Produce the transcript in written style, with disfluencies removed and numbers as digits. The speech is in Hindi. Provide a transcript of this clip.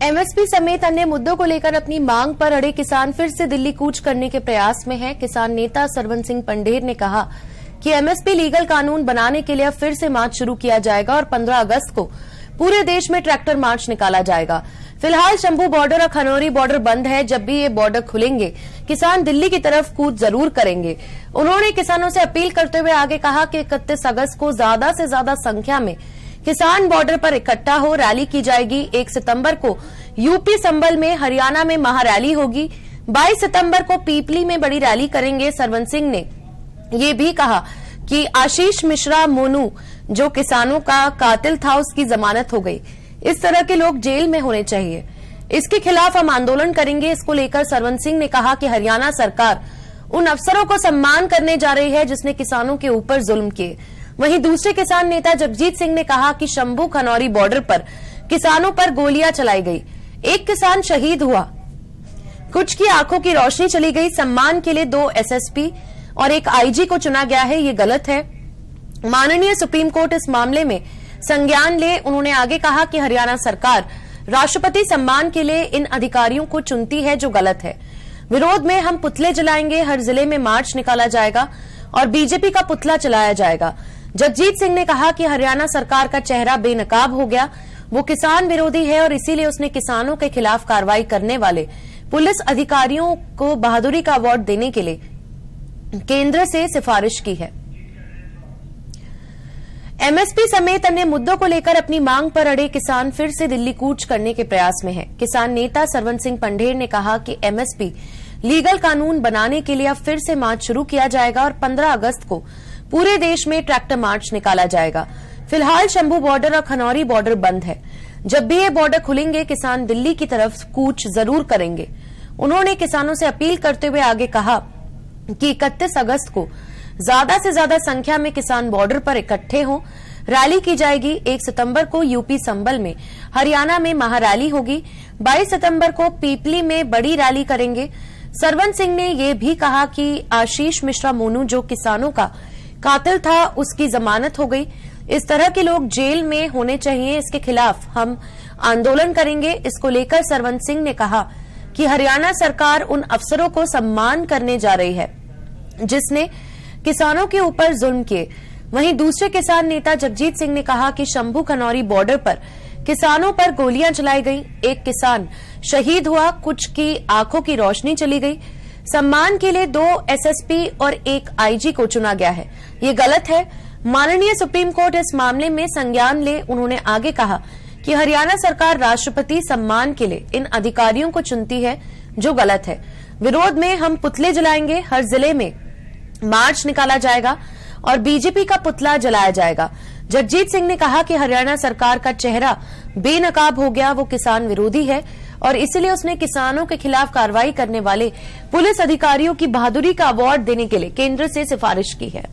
एमएसपी समेत अन्य मुद्दों को लेकर अपनी मांग पर अड़े किसान फिर से दिल्ली कूच करने के प्रयास में हैं। किसान नेता सरवन सिंह पंढेर ने कहा कि एमएसपी लीगल कानून बनाने के लिए अब फिर से मार्च शुरू किया जाएगा और 15 अगस्त को पूरे देश में ट्रैक्टर मार्च निकाला जाएगा। फिलहाल शंभू बॉर्डर और खनौरी बॉर्डर बंद है। जब भी ये बॉर्डर खुलेंगे किसान दिल्ली की तरफ कूच जरूर करेंगे। उन्होंने किसानों से अपील करते हुए आगे कहा कि 31 अगस्त को ज्यादा से ज्यादा संख्या में किसान बॉर्डर पर इकट्ठा हो, रैली की जाएगी। 1 सितंबर को यूपी संभल में, हरियाणा में महारैली होगी। 22 सितंबर को पीपली में बड़ी रैली करेंगे। सरवन सिंह ने ये भी कहा कि आशीष मिश्रा मोनू जो किसानों का कातिल था उसकी जमानत हो गई। इस तरह के लोग जेल में होने चाहिए। इसके खिलाफ हम आंदोलन करेंगे। इसको लेकर सरवन सिंह ने कहा कि हरियाणा सरकार उन अफसरों को सम्मान करने जा रही है जिसने किसानों के ऊपर जुल्म किए। वहीं दूसरे किसान नेता जगजीत सिंह ने कहा कि शंभू खनौरी बॉर्डर पर किसानों पर गोलियां चलाई गई। एक किसान शहीद हुआ, कुछ की आंखों की रोशनी चली गई। सम्मान के लिए 2 एसएसपी और 1 आईजी को चुना गया है, ये गलत है। माननीय सुप्रीम कोर्ट इस मामले में संज्ञान ले। उन्होंने आगे कहा कि हरियाणा सरकार राष्ट्रपति सम्मान के लिए इन अधिकारियों को चुनती है, जो गलत है। विरोध में हम पुतले जलाएंगे। हर जिले में मार्च निकाला जाएगा और बीजेपी का पुतला चलाया जाएगा। जगजीत सिंह ने कहा कि हरियाणा सरकार का चेहरा बेनकाब हो गया। वो किसान विरोधी है और इसीलिए उसने किसानों के खिलाफ कार्रवाई करने वाले पुलिस अधिकारियों को बहादुरी का अवार्ड देने के लिए केंद्र से सिफारिश की है। एमएसपी समेत अन्य मुद्दों को लेकर अपनी मांग पर अड़े किसान फिर से दिल्ली कूच करने के प्रयास में हैं। किसान नेता सरवन सिंह पंढेर ने कहा कि एमएसपी लीगल कानून बनाने के लिए अब फिर से मार्च शुरू किया जाएगा और 15 अगस्त को पूरे देश में ट्रैक्टर मार्च निकाला जाएगा। फिलहाल शंभू बॉर्डर और खनौरी बॉर्डर बंद है। जब भी ये बॉर्डर खुलेंगे किसान दिल्ली की तरफ कूच जरूर करेंगे। उन्होंने किसानों से अपील करते हुए आगे कहा कि 31 अगस्त को ज्यादा से ज्यादा संख्या में किसान बॉर्डर पर इकट्ठे हों, रैली की जाएगी। 1 सितंबर को यूपी संभल में, हरियाणा में महारैली होगी। 22 सितंबर को पीपली में बड़ी रैली करेंगे। सरवन सिंह ने यह भी कहा कि आशीष मिश्रा मोनू जो किसानों का कातिल था उसकी जमानत हो गई। इस तरह के लोग जेल में होने चाहिए। इसके खिलाफ हम आंदोलन करेंगे। इसको लेकर सरवन सिंह ने कहा कि हरियाणा सरकार उन अफसरों को सम्मान करने जा रही है जिसने किसानों के ऊपर जुल्म किए। वहीं दूसरे किसान नेता जगजीत सिंह ने कहा कि शंभू खनौरी बॉर्डर पर किसानों पर गोलियां चलाई गई। एक किसान शहीद हुआ, कुछ की आंखों की रोशनी चली गई। सम्मान के लिए 2 एसएसपी और 1 आईजी को चुना गया है, ये गलत है। माननीय सुप्रीम कोर्ट इस मामले में संज्ञान ले। उन्होंने आगे कहा कि हरियाणा सरकार राष्ट्रपति सम्मान के लिए इन अधिकारियों को चुनती है, जो गलत है। विरोध में हम पुतले जलाएंगे। हर जिले में मार्च निकाला जाएगा और बीजेपी का पुतला जलाया जाएगा। जगजीत सिंह ने कहा कि हरियाणा सरकार का चेहरा बेनकाब हो गया। वो किसान विरोधी है और इसलिए उसने किसानों के खिलाफ कार्रवाई करने वाले पुलिस अधिकारियों की बहादुरी का अवार्ड देने के लिए केंद्र से सिफारिश की है।